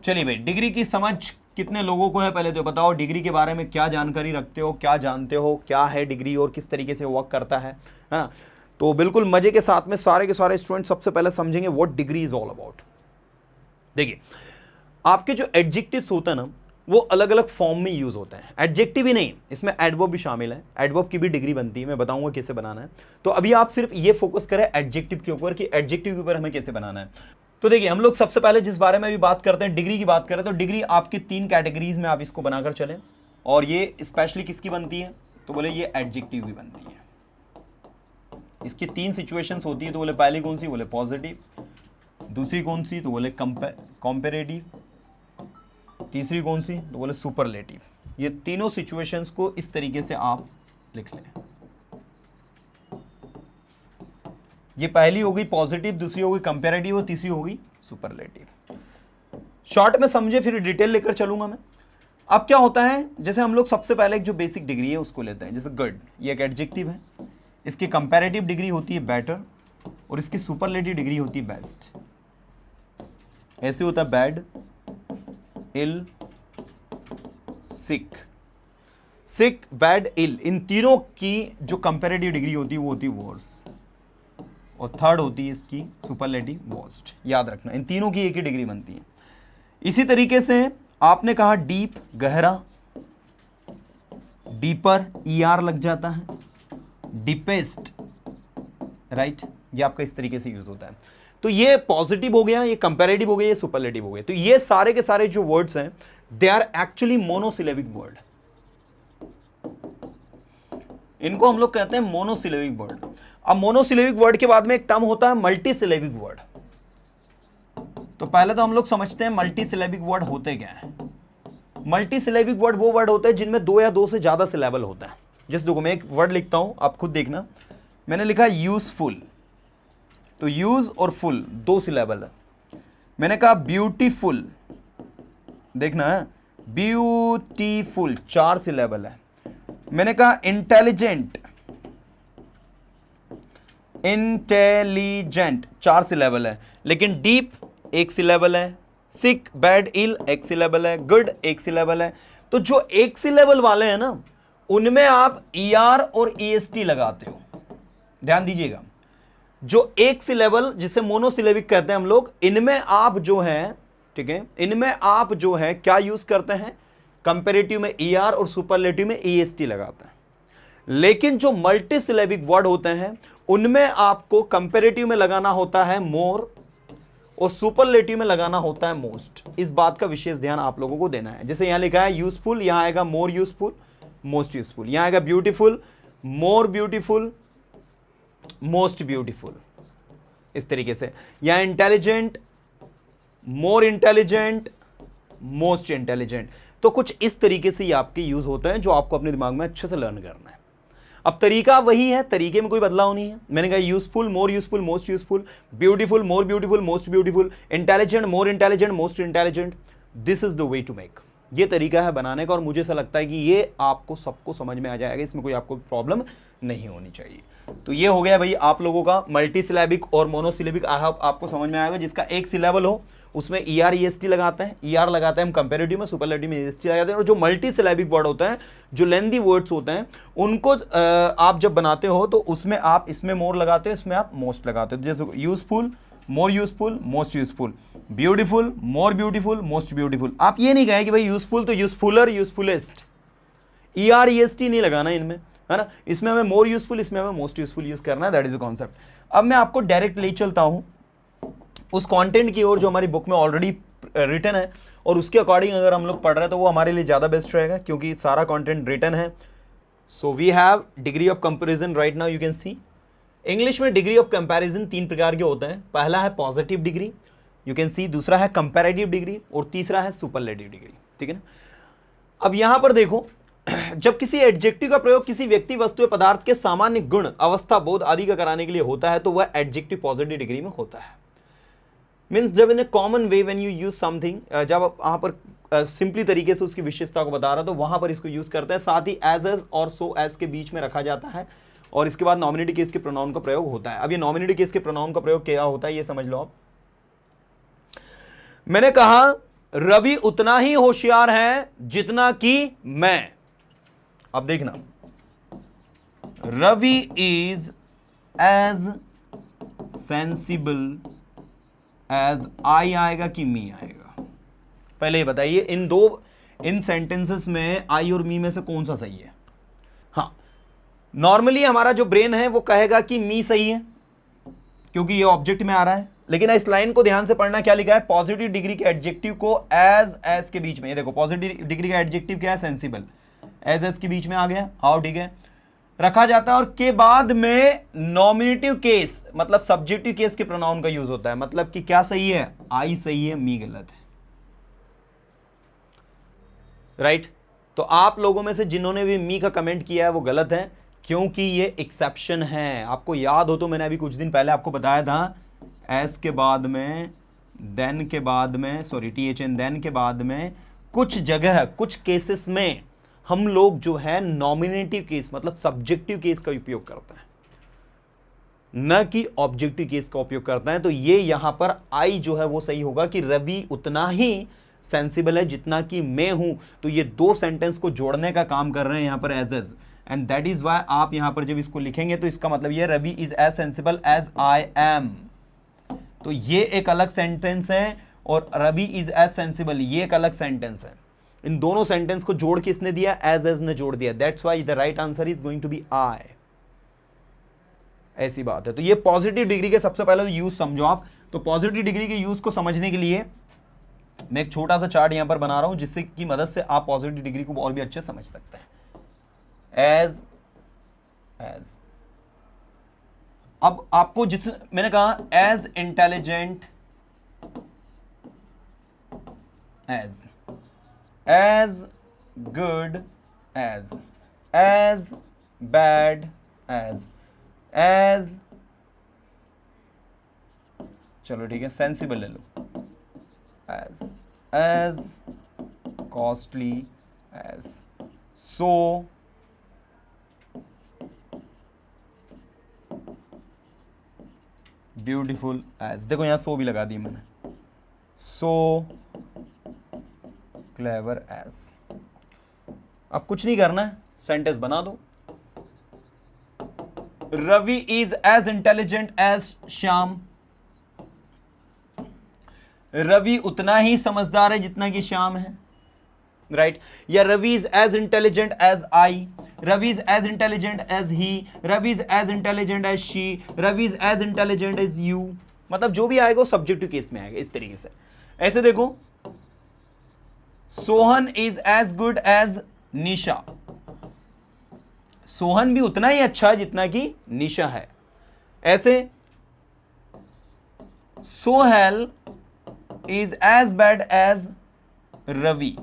चलिए भाई, डिग्री की समझ कितने लोगों को है पहले तो बताओ, डिग्री के बारे में क्या जानकारी रखते हो, क्या जानते हो, क्या है डिग्री और किस तरीके से वर्क करता है ना। तो बिल्कुल मजे के साथ में सारे के सारे स्टूडेंट सबसे पहले समझेंगे what degree is all about. देखिए, आपके जो एडजेक्टिव्स होते हैं ना, वो अलग अलग फॉर्म में यूज होते हैं। एडजेक्टिव ही नहीं, इसमें एडवर्ब भी शामिल है, एडवर्ब की भी डिग्री बनती है, मैं बताऊंगा कैसे बनाना है। तो अभी आप सिर्फ ये फोकस करें एडजेक्टिव के ऊपर कि एडजेक्टिव के ऊपर हमें कैसे बनाना है। तो देखिए, हम लोग सबसे पहले जिस बारे में भी बात करते हैं, डिग्री की बात करें, तो डिग्री आपकी 3 कैटेगरीज में आप इसको बनाकर चलें। और ये स्पेशली किसकी बनती है, तो बोले ये एडजेक्टिव भी बनती है। इसकी 3 सिचुएशंस होती है। तो बोले पहली कौन सी, बोले पॉजिटिव, दूसरी कौन सी, तो बोले कंपैरेटिव, तीसरी कौन सी, तो बोले सुपरलेटिव। ये तीनों सिचुएशंस को इस तरीके से आप लिख लें। ये पहली हो गई पॉजिटिव, दूसरी हो गई कंपैरेटिव और तीसरी हो गई सुपरलेटिव। शॉर्ट में समझे, फिर डिटेल लेकर चलूंगा मैं। अब क्या होता है, जैसे हम लोग सबसे पहले एक जो बेसिक डिग्री है उसको लेते हैं। जैसे गुड, ये एक एडजेक्टिव है, इसकी कंपैरेटिव डिग्री होती है बेटर और इसकी सुपरलेटिव डिग्री होती है बेस्ट। ऐसे होता है बैड, इल, सिक। सिक, बैड, इल, इन तीनों की जो कंपैरेटिव डिग्री होती है वो होती है वर्स, और थर्ड होती है इसकी सुपरलेटिव वर्स्ट। याद रखना, इन तीनों की एक ही डिग्री बनती है। इसी तरीके से आपने कहा डीप, गहरा, डीपर, ईआर लग जाता है, डीपेस्ट, राइट, ये आपका इस तरीके से यूज होता है। तो ये पॉजिटिव हो गया, ये कंपैरेटिव हो गया, ये सुपरलेटिव हो गया। तो ये सारे के सारे जो वर्ड्स हैं, they are actually monosyllabic word. इनको हम लोग कहते हैं मोनोसिलेबिक वर्ड। अब मोनोसिलेबिक वर्ड के बाद में एक टर्म होता है मल्टीसिलेबिक वर्ड। तो पहले तो हम लोग समझते हैं मल्टीसिलेबिक वर्ड होते क्या है। मल्टीसिलेबिक वर्ड वो वर्ड होते हैं जिनमें 2 या 2 से ज्यादा सिलेबल होता है। जैसे देखो, मैं एक वर्ड लिखता हूं, आप खुद देखना। मैंने लिखा यूजफुल, तो यूज और फुल 2 सिलेबल है। मैंने कहा ब्यूटीफुल, देखना है, ब्यूटीफुल 4 सिलेबल है। मैंने कहा इंटेलिजेंट, इंटेलिजेंट 4 सिलेबल है। लेकिन डीप 1 सिलेबल है, सिक, बैड, इल 1 सिलेबल है, गुड 1 सिलेबल है। तो जो 1 सिलेबल वाले हैं ना, उनमें आप ईआर और ईएसटी लगाते हो। ध्यान दीजिएगा, जो 1 सिलेबल जिसे मोनोसिलेबिक कहते हैं हम लोग, इनमें आप जो है, ठीक है, इनमें आप जो है क्या यूज करते हैं, कंपैरेटिव में ईआर और सुपरलेटिव में ईएसटी लगाते हैं। लेकिन जो मल्टीसिलेबिक वर्ड होते हैं, उनमें आपको कंपैरेटिव में लगाना होता है मोर और सुपरलेटिव में लगाना होता है मोस्ट। इस बात का विशेष ध्यान आप लोगों को देना है। जैसे यहां लिखा है यूजफुल, यहां आएगा मोर यूजफुल, मोस्ट यूजफुल। यहां आएगा beautiful, more beautiful, most beautiful. इस तरीके से यहां intelligent, more intelligent, most intelligent. तो कुछ इस तरीके से ये आपके यूज होते हैं, जो आपको अपने दिमाग में अच्छे से लर्न करना है। अब तरीका वही है, तरीके में कोई बदलाव नहीं है। मैंने कहा useful, more useful, most useful, beautiful, more beautiful, most beautiful, intelligent, more intelligent, most intelligent. This is the way to make. ये तरीका है बनाने का, और मुझे ऐसा लगता है कि ये आपको सबको समझ में आ जाएगा, इसमें कोई आपको प्रॉब्लम नहीं होनी चाहिए। तो ये हो गया भाई आप लोगों का मल्टीसिलेबिक और मोनोसिलेबिक। आई होप आपको समझ में आएगा। जिसका 1 सिलेबल हो उसमें ईआर ईएसटी लगाते हैं, ईआर लगाते हैं हम कंपैरेटिव में, सुपरलेटिव में ईएसटी लगाते हैं। और जो मल्टीसिलेबिक वर्ड होते हैं, जो लेंथी वर्ड्स होते हैं, उनको आप जब बनाते हो तो उसमें आप इसमें मोर लगाते हो, इसमें आप मोस्ट लगाते हो। जैसे useful, more useful, most useful, beautiful, more beautiful, most beautiful. आप ये नहीं कहें कि भाई यूजफुल तो यूजफुलर, यूजफुलेस्ट, ईआर ईएसटी नहीं लगाना इनमें, है ना। इसमें हमें मोर यूजफुल, इसमें हमें मोस्ट यूजफुल यूज करना है। That is the concept. अब मैं आपको डायरेक्ट ले चलता हूं उस कंटेंट की ओर जो हमारी बुक में ऑलरेडी रिटन है, और उसके अकॉर्डिंग अगर हम लोग पढ़ रहे हैं तो वो हमारे लिए ज़्यादा बेस्ट रहेगा, क्योंकि सारा कंटेंट रिटन है। So we have degree of comparison right now, you can see. English में डिग्री ऑफ कंपैरिजन 3 प्रकार के होते हैं। पहला है positive degree, you can see, दूसरा है कंपैरेटिव डिग्री, और तीसरा है सुपरलेटिव डिग्री, ठीक है ना। अब यहां पर देखो, जब किसी एडजेक्टिव का प्रयोग किसी व्यक्ति, वस्तु या पदार्थ के सामान्य गुण, अवस्था, बोध आदि का कराने के लिए होता है, तो वह एडजेक्टिव पॉजिटिव डिग्री में होता है। मीन्स जब in a common way when you use something, जब वहां पर सिंपली तरीके से उसकी विशेषता को बता रहा, तो वहां पर इसको यूज करते हैं। साथ ही एज और सो एज के बीच में रखा जाता है, और इसके बाद नॉमिनेटिव केस के प्रोनाउन का प्रयोग होता है। अब ये नॉमिनेटिव केस के प्रोनाउन का प्रयोग क्या होता है ये समझ लो आप। मैंने कहा रवि उतना ही होशियार है जितना कि मैं। अब देखना, Ravi is as sensible as I आएगा कि मी आएगा? पहले ये बताइए, इन सेंटेंसेस में आई और मी में से कौन सा सही है? हाँ, नॉर्मली हमारा जो ब्रेन है वो कहेगा कि मी सही है क्योंकि ये ऑब्जेक्ट में आ रहा है, लेकिन इस लाइन को ध्यान से पढ़ना, क्या लिखा है? पॉजिटिव डिग्री के एडजेक्टिव को एज के बीच में, ये देखो पॉजिटिव डिग्री का एडजेक्टिव क्या है? सेंसिबल। एज के बीच में आ गया, आओ ठीक है, रखा जाता है और के बाद में नॉमिनेटिव केस मतलब सब्जेक्टिव केस के प्रोनाउन का यूज होता है। मतलब कि क्या सही है? आई सही है, मी गलत है। राइट? तो आप लोगों में से जिन्होंने भी मी का कमेंट किया है वो गलत है, क्योंकि ये एक्सेप्शन है। आपको याद हो तो मैंने अभी कुछ दिन पहले आपको बताया था, एस के बाद में, देन के बाद में, सॉरी THN देन के बाद में कुछ जगह कुछ केसेस में हम लोग जो है नॉमिनेटिव केस मतलब सब्जेक्टिव केस का उपयोग करते हैं, न कि ऑब्जेक्टिव केस का उपयोग करते हैं। तो ये यहां पर आई जो है वो सही होगा कि रवि उतना ही सेंसिबल है जितना कि मैं हूं। तो ये दो सेंटेंस को जोड़ने का काम कर रहे हैं यहां पर as and that is why आप यहां पर जब इसको लिखेंगे तो इसका मतलब ये Ravi is as sensible as I am. तो ये एक अलग सेंटेंस है और रवि इज एज सेंसिबल ये एक अलग सेंटेंस है। इन दोनों सेंटेंस को जोड़ किसने दिया? एज ने जोड़ दिया। That's why the right answer is going to be I. ऐसी बात है। तो ये पॉजिटिव डिग्री के सबसे पहले तो यूज समझो आप। तो पॉजिटिव डिग्री के यूज को समझने के लिए मैं एक छोटा सा चार्ट यहां पर बना रहा हूं जिससे की मदद से आप पॉजिटिव डिग्री को और भी अच्छे समझ सकते हैं। एज अब आपको जिस मैंने कहा as intelligent as good as bad as चलो ठीक है, सेंसिबल ले लो, as costly as, so beautiful as, देखो यहां so भी लगा दी मैंने, so क्लेवर एज। अब कुछ नहीं करना है, सेंटेंस बना दो। Ravi is as intelligent as Shyam. Ravi उतना ही समझदार है जितना कि श्याम है। राइट? या Ravi is as intelligent as I, Ravi is as intelligent as he, Ravi is as intelligent as she, Ravi is as intelligent as you. मतलब जो भी आएगा वो सब्जेक्टिव केस में आएगा। इस तरीके से ऐसे देखो, Sohan is as good as Nisha. Sohan भी उतना ही अच्छा है जितना कि निशा है। ऐसे Sohail is as bad as Ravi.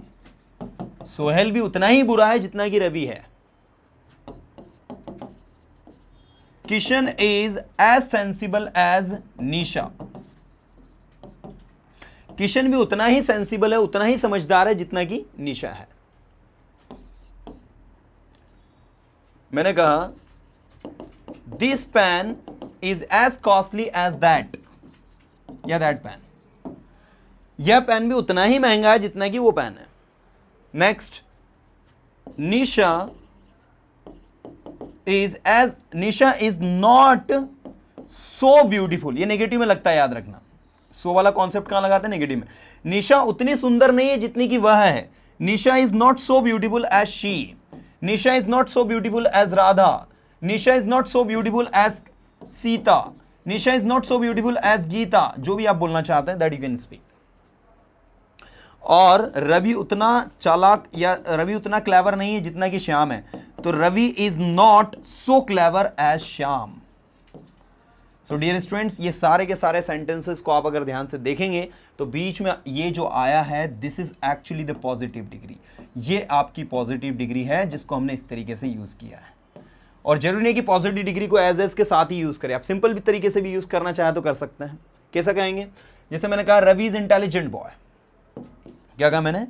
Sohail भी उतना ही बुरा है जितना कि रवि है। Kishan is as sensible as Nisha. Kishan भी उतना ही सेंसिबल है, उतना ही समझदार है जितना कि निशा है। मैंने कहा this pen is as costly as that, या दैट पेन। यह पेन भी उतना ही महंगा है जितना कि वो पेन है। Next, Nisha is not so beautiful. ये नेगेटिव में लगता है, याद रखना। सो वाला कॉन्सेप्ट कहां लगाते हैं? नेगेटिव में। निशा उतनी सुंदर नहीं है जितनी कि वह है। Nisha is not so beautiful as she. Nisha is not so beautiful as Radha. Nisha is not so beautiful as Sita. Nisha is not so beautiful as Gita. जो भी आप बोलना चाहते हैं दैट यू कैन स्पीक। और रवि उतना चालाक या रवि उतना क्लेवर नहीं है जितना कि श्याम है। तो Ravi is not so clever as Shyam. So dear students, ये सारे के सारे सेंटेंसेस को आप अगर ध्यान से देखेंगे तो बीच में ये जो आया है this is actually the positive degree. ये आपकी पॉजिटिव डिग्री है जिसको हमने इस तरीके से यूज किया है। और जरूरी नहीं कि पॉजिटिव डिग्री को एज के साथ ही यूज करें, आप सिंपल भी तरीके से भी यूज करना चाहे तो कर सकते हैं। कैसा कहेंगे? जैसे मैंने कहा रवि इज इंटेलिजेंट बॉय। क्या कहा मैंने?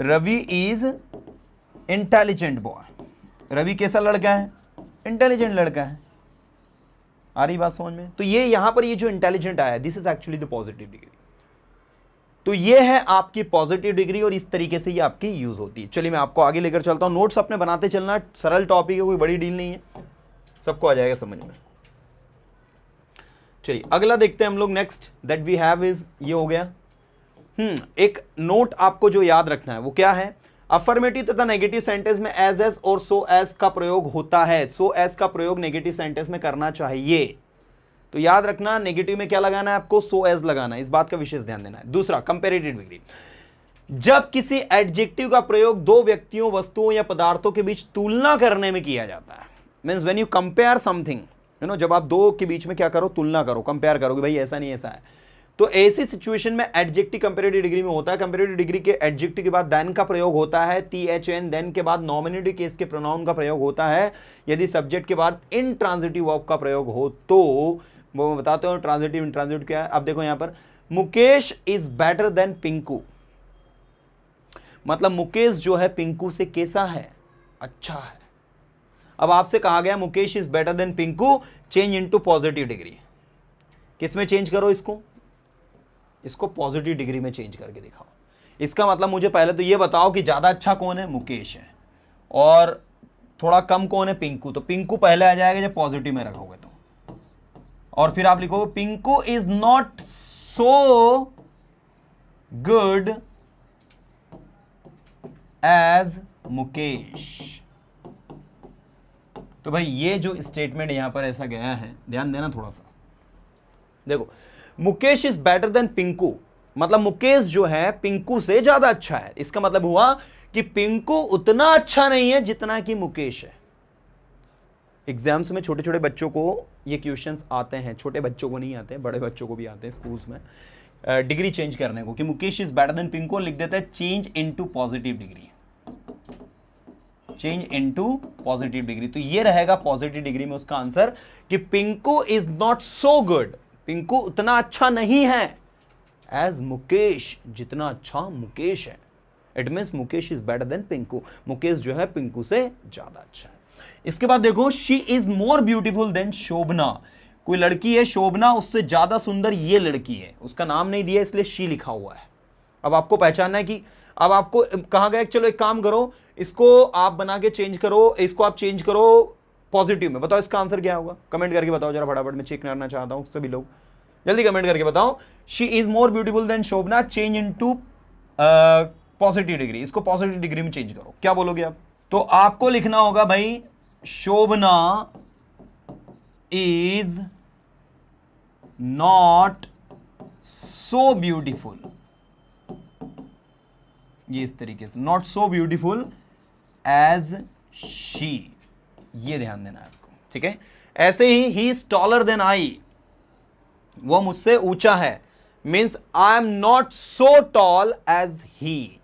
Ravi is intelligent boy. Ravi कैसा लड़का है? इंटेलिजेंट लड़का है। आ रही बात समझ में? तो ये यहां पर ये जो इंटेलिजेंट आया this is actually the positive degree. तो ये है आपकी पॉजिटिव डिग्री और इस तरीके से ये आपकी यूज होती है। चलिए मैं आपको आगे लेकर चलता हूं, नोट्स अपने बनाते चलना, सरल टॉपिक है, कोई बड़ी डील नहीं है, सबको आ जाएगा समझ में। चलिए अगला देखते हैं हम लोग, next that we have is, ये हो गया। एक नोट आपको जो याद रखना है वो क्या है, अफर्मेटिव तथा नेगेटिव सेंटेंस में एज और सो एज का प्रयोग होता है। सो एज का प्रयोग नेगेटिव सेंटेंस में करना चाहिए, तो याद रखना नेगेटिव में क्या लगाना है आपको, सो एज लगाना है, इस बात का विशेष ध्यान देना है। दूसरा कंपैरेटिव डिग्री, जब किसी एडजेक्टिव का प्रयोग दो व्यक्तियों, वस्तुओं या पदार्थों के बीच तुलना करने में किया जाता है, means when you compare something, you know, जब आप दो के बीच में क्या करो, तुलना करो, कंपेयर करो कि भाई ऐसा नहीं ऐसा है, तो ऐसी सिचुएशन में एडजेक्टिव कंपैरेटिव डिग्री में होता है। कंपैरेटिव डिग्री के एडजेक्टिव के बाद देन का प्रयोग होता है, THN, देन के बाद नॉमिनेटिव केस के प्रोनाउन का प्रयोग होता है। यदि सब्जेक्ट के बाद इंट्रांजिटिव वर्ब का प्रयोग हो तो वो मैं बताते हूं ट्रांजिटिव इंट्रांजिटिव क्या है। अब देखो यहां पर Mukesh is better than Pinku, मतलब मुकेश जो है पिंकू से कैसा है, अच्छा है। अब आपसे कहा गया Mukesh is better than Pinku, change into positive degree, किसमें चेंज करो इसको पॉजिटिव डिग्री में चेंज करके दिखाओ। इसका मतलब मुझे पहले तो ये बताओ कि ज्यादा अच्छा कौन है, मुकेश है, और थोड़ा कम कौन है, पिंकू। तो पिंकू पहले आ जाएगा जब पॉजिटिव में रखोगे तो, और फिर आप लिखोगे Pinku is not so good as Mukesh. तो भाई ये जो स्टेटमेंट यहां पर ऐसा गया है, ध्यान देना थोड़ा सा। देखो Mukesh is better than Pinku, मतलब मुकेश जो है पिंकू से ज्यादा अच्छा है। इसका मतलब हुआ कि पिंकू उतना अच्छा नहीं है जितना कि मुकेश है। एग्जाम्स में छोटे छोटे बच्चों को ये क्वेश्चंस आते हैं, छोटे बच्चों को नहीं आते, बड़े बच्चों को भी आते हैं स्कूल्स में, डिग्री चेंज करने को, कि Mukesh is better than Pinku, लिख देते हैं change into positive degree, change into positive degree. तो ये रहेगा पॉजिटिव डिग्री में उसका आंसर कि Pinku is not so good, Pinku उतना अच्छा नहीं है एज मुकेश, जितना अच्छा मुकेश है। It means Mukesh is better than Pinku, Mukesh जो है पिंकू से ज्यादा अच्छा है। इसके बाद देखो she is more beautiful than Shobhana, कोई लड़की है शोभना उससे ज्यादा सुंदर ये लड़की है, उसका नाम नहीं दिया इसलिए शी लिखा हुआ है। अब आपको पहचानना है कि, अब आपको कहा गया चलो एक काम करो, इसको आप बना के चेंज करो, इसको आप चेंज करो पॉजिटिव में, बताओ इसका आंसर क्या होगा, कमेंट करके बताओ जरा फटाफट, मैं चेक करना चाहता हूं सभी लोग, जल्दी कमेंट करके बताओ। She is more beautiful than Shobhana, change into positive degree, इसको पॉजिटिव डिग्री में चेंज करो, क्या बोलोगे आप? तो आपको लिखना होगा भाई Shobhana is not so beautiful, ये इस तरीके से, not so beautiful as she, ये ध्यान देना है आपको, ठीक है। ऐसे ही इज टॉलर देन आई, वो मुझसे ऊंचा है, means I am not so tall as he,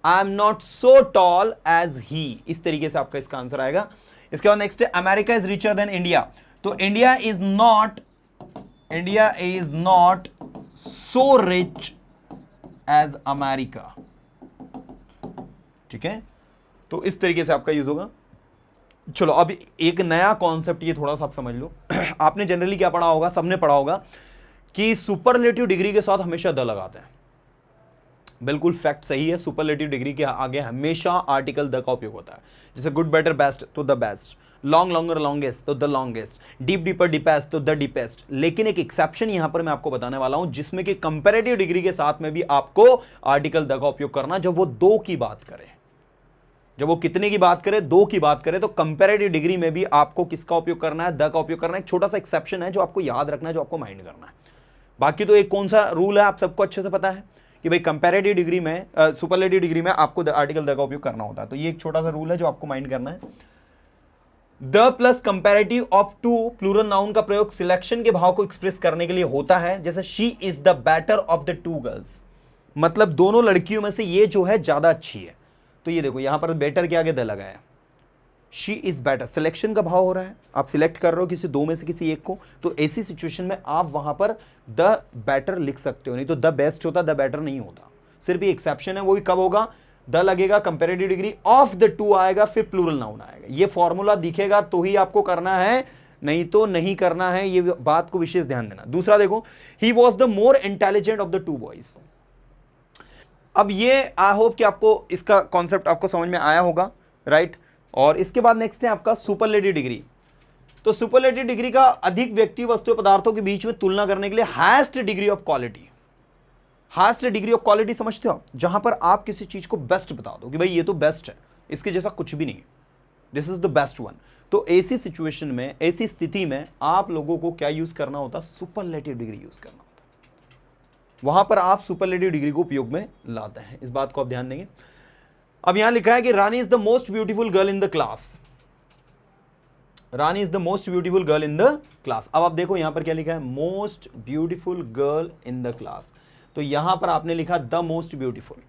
I am not so tall as ही, इस तरीके से आपका इसका आंसर आएगा। इसके बाद नेक्स्ट है America is richer than India, तो India is not so rich as America, ठीक है। तो इस तरीके से आपका यूज होगा। चलो अब एक नया कॉन्सेप्ट ये थोड़ा सा आप समझ लो। आपने जनरली क्या पढ़ा होगा, सबने पढ़ा होगा कि सुपरलेटिव डिग्री के साथ हमेशा द लगाते हैं, बिल्कुल फैक्ट सही है। सुपरलेटिव डिग्री के आगे हमेशा आर्टिकल द का उपयोग होता है, जैसे गुड बेटर बेस्ट तो the best, long longer longest तो the longest, deep deeper deepest तो द डीपेस्ट। लेकिन एक एक्सेप्शन यहां पर मैं आपको बताने वाला हूं, जिसमें कि कंपैरेटिव डिग्री के साथ में भी आपको आर्टिकल द का उपयोग करना, जब वो दो की बात करे, जब वो कितने की बात करे, दो की बात करे, तो कंपैरेटिव डिग्री में भी आपको किसका उपयोग करना है, द का उपयोग करना है। एक छोटा सा एक्सेप्शन है जो आपको याद रखना है, जो आपको माइंड करना है। बाकी तो एक कौन सा रूल है आप सबको अच्छे से पता है कि भाई कंपैरेटिव डिग्री में, सुपरलेटिव डिग्री में आपको आर्टिकल द का उपयोग करना होता है। तो ये एक छोटा सा रूल है जो आपको माइंड करना है। The plus comparative of two plural noun का प्रयोग सिलेक्शन के भाव को एक्सप्रेस करने के लिए होता है, जैसे she is the better of the two girls, मतलब दोनों लड़कियों में से ये जो है ज्यादा अच्छी है। तो ये देखो यहां पर बेटर के आगे द लगाया, शी इज बेटर, सिलेक्शन का भाव हो रहा है, आप सिलेक्ट कर रहे हो किसी दो में से किसी एक को, तो ऐसी सिचुएशन में आप वहां पर द बेटर लिख सकते हो, नहीं तो द बेस्ट होता, द बेटर नहीं होता। सिर्फ ये एक्सेप्शन है, वो भी कब होगा, द लगेगा, comparative degree of the two आएगा, फिर प्लूरल नाउन आएगा। ये फॉर्मूला दिखेगा तो ही आपको करना है, नहीं तो नहीं करना है, ये बात को विशेष ध्यान देना। दूसरा देखो, he was the more intelligent of the two boys, अब ये आई होप कि आपको इसका कॉन्सेप्ट आपको समझ में आया होगा, राइट। और इसके बाद नेक्स्ट है आपका सुपरलेटिव डिग्री। तो सुपरलेटिव डिग्री का अधिक व्यक्ति वस्तु पदार्थों के बीच में तुलना करने के लिए highest degree of quality. Highest degree of quality समझते हो आप, जहां पर आप किसी चीज को बेस्ट बता दो कि भाई ये तो बेस्ट है, इसके जैसा कुछ भी नहीं है, this is the best one. तो ऐसी सिचुएशन में, ऐसी स्थिति में आप लोगों को क्या यूज करना होता है? सुपरलेटिव डिग्री यूज करना होता है। वहां पर आप सुपरलेटिव डिग्री को उपयोग में लाते हैं, इस बात को आप ध्यान देंगे। अब यहां लिखा है कि Rani is the most beautiful girl in the class. Rani is the most beautiful girl in the class. अब आप देखो यहां पर क्या लिखा है? Most beautiful girl in the class. तो यहां पर आपने लिखा द मोस्ट ब्यूटीफुल।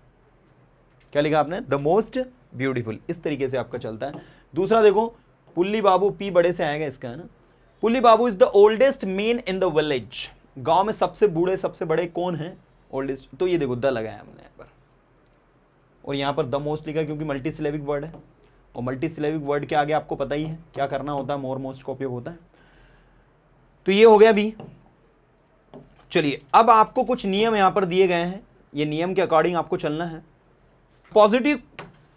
क्या लिखा आपने? The most beautiful. इस तरीके से आपका चलता है। दूसरा देखो, पुल्ली बाबू, पी बड़े से आएगा इसका, है ना। Pulley Babu is the oldest man in the village. गांव में सबसे बूढ़े, सबसे बड़े कौन है? ओल्डेस्ट। तो ये देखो द लगाया हमने यहाँ पर, और यहां पर द मोस्ट लिखा क्योंकि मल्टी सिलेबिक वर्ड है, और मल्टी सिलेबिक वर्ड के आगे आपको पता ही है क्या करना होता है, मोर मोस्ट का उपयोग होता है। तो ये हो गया भी। चलिए अब आपको कुछ नियम यहां पर दिए गए हैं, ये नियम के अकॉर्डिंग आपको चलना है। पॉजिटिव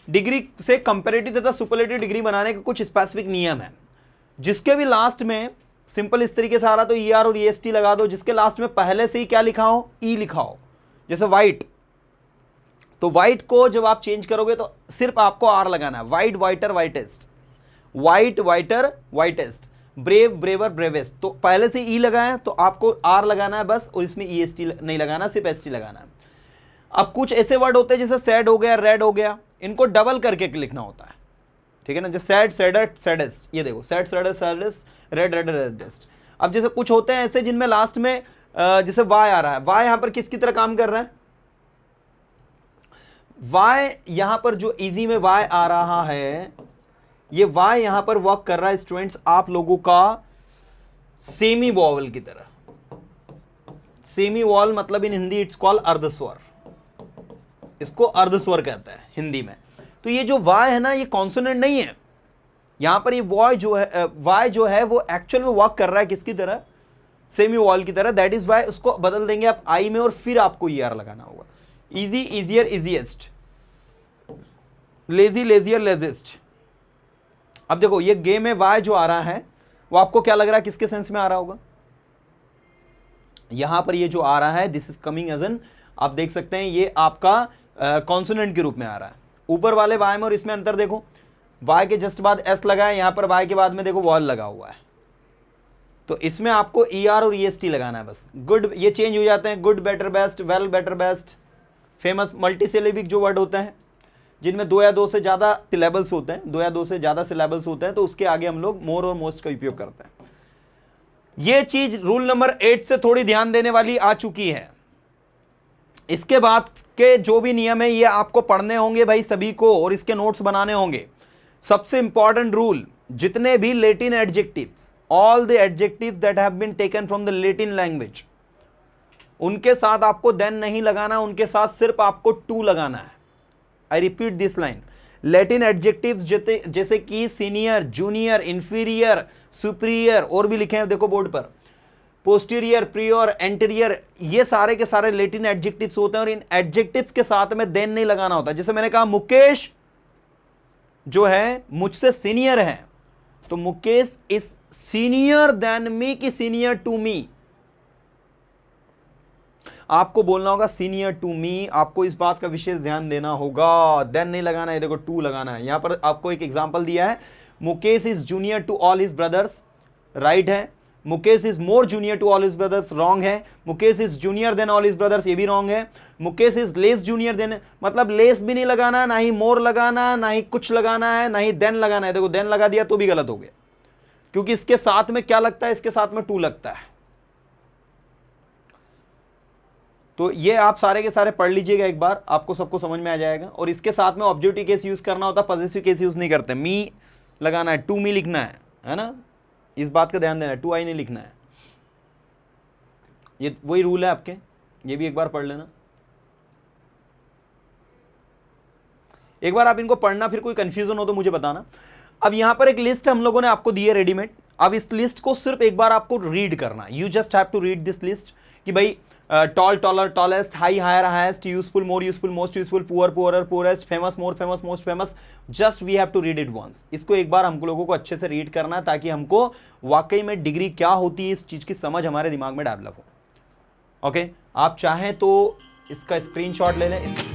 डिग्री से कंपैरेटिव तथा सुपरलेटिव डिग्री बनाने के कुछ स्पेसिफिक नियम है, जिसके भी लास्ट में सिंपल इस तरीके से आ रहा तो ER और EST लगा दो, जिसके लास्ट में पहले से ही क्या लिखा हो? E लिखा हो। जैसे व्हाइट, तो व्हाइट को जब आप चेंज करोगे तो सिर्फ आपको R लगाना है। White, whiter, whitest. White, whiter, whitest. Brave, braver, bravest. तो पहले से E लगा है तो आपको R लगाना है बस, और इसमें EST नहीं लगाना, सिर्फ ST लगाना है। अब कुछ ऐसे वर्ड होते हैं जैसे सैड हो गया, रेड हो गया, इनको डबल करके लिखना होता है, ठीक है ना। जैसे सैड, सैडर, सैडेस्ट। ये देखो sad, sadder, saddest, red, red, reddest. अब जैसे कुछ होते हैं ऐसे जिनमें लास्ट में जैसे वाई आ रहा है, वाई यहां पर किसकी तरह काम कर रहा है? वाई यहां पर जो इजी में वाई आ रहा है, ये वाई यहां पर वर्क कर रहा है स्टूडेंट्स आप लोगों का सेमी वॉवल की तरह। सेमी वॉवल मतलब इन हिंदी इट्स कॉल्ड अर्धस्वर, इसको अर्धस्वर कहता है हिंदी में। तो ये जो वाई है ना, ये कॉन्सोनेंट नहीं है यहां पर। ये वाई जो है वो एक्चुअल में वर्क कर रहा है किसकी तरह? सेमी वॉवल की तरह। दैट इज वाई उसको बदल देंगे आप आई में, और फिर आपको ER लगाना होगा। Easy, easier, easiest. Lazy, lazier, laziest. अब देखो ये गेम में वाई जो आ रहा है वो आपको क्या लग रहा है, किसके सेंस में आ रहा होगा? यहां पर ये जो आ रहा है this is coming as an, आप देख सकते हैं ये आपका कॉन्सोनेंट के रूप में आ रहा है। ऊपर वाले वाई में और इसमें अंतर देखो, वाई के जस्ट बाद S लगा है, यहां पर वाई के बाद में देखो वॉल लगा हुआ है। तो इसमें आपको ER और EST लगाना है बस। गुड, ये चेंज हो जाते हैं, good, better, best, well, better, best. Famous, multi syllabic जो वर्ड होते हैं जिनमें 2 या 2 से ज्यादा सिलेबल्स होते हैं, 2 या 2 से ज्यादा सिलेबल्स होते हैं, तो उसके आगे हम लोग मोर और मोस्ट का उपयोग करते हैं। ये चीज रूल नंबर 8 से थोड़ी ध्यान देने वाली आ चुकी है। इसके बाद के जो भी नियम है ये आपको पढ़ने होंगे भाई सभी को, और इसके नोट्स बनाने होंगे। सबसे इंपॉर्टेंट रूल, जितने भी Latin adjectives, all the adjectives that have been taken from the Latin language, उनके साथ आपको देन नहीं लगाना, उनके साथ सिर्फ आपको टू लगाना है। I repeat this line, Latin adjectives जैसे कि सीनियर, जूनियर, इंफीरियर, सुपीरियर, और भी लिखे हैं देखो बोर्ड पर, पोस्टीरियर, प्रियोर, एंटीरियर, ये सारे के सारे लेटिन एडजेक्टिव्स होते हैं, और इन एडजेक्टिव्स के साथ में देन नहीं लगाना होता। जैसे मैंने कहा मुकेश जो है मुझसे सीनियर है, तो Mukesh is senior than me की सीनियर टू मी। आपको बोलना होगा सीनियर टू मी, आपको इस बात का विशेष ध्यान देना होगा। देन नहीं लगाना है, देखो टू लगाना है। यहां पर आपको एक एग्जांपल दिया है, Mukesh is junior to all his brothers, right है। Mukesh is more junior to all his brothers, wrong है। Mukesh is junior than all his brothers, ये भी रॉन्ग है। Mukesh is less junior than, मतलब लेस भी नहीं लगाना, ना ही मोर लगाना, ना ही कुछ लगाना है, ना ही देन लगाना है। देखो देन लगा दिया तो भी गलत हो गया, क्योंकि इसके साथ में क्या लगता है? इसके साथ में टू लगता है। तो ये आप सारे के सारे पढ़ लीजिएगा एक बार, आपको सबको समझ में आ जाएगा। और इसके साथ में ऑब्जेक्टिव केस यूज करना होता है, पॉजिटिव केस यूज नहीं करते। मी लगाना है, टू मी लिखना है ना, इस बात का ध्यान देना है, टू आई नहीं लिखना है। ये वही रूल है आपके, ये भी एक बार पढ़ लेना। एक बार आप इनको पढ़ना, फिर कोई कंफ्यूजन हो तो मुझे बताना। अब यहां पर एक लिस्ट हम लोगों ने आपको दी है रेडीमेड, अब इस लिस्ट को सिर्फ एक बार आपको रीड करना, you just have to read this list कि भाई tall taller tallest, high higher highest, useful more useful most useful, poor poorer poorest, famous more famous most famous, just we have to read it once. इसको एक बार हमको लोगों को अच्छे से read करना है ताकि हमको वाकई में डिग्री क्या होती है इस चीज की समझ हमारे दिमाग में डेवलप हो। ओके, आप चाहें तो इसका स्क्रीनशॉट ले लें।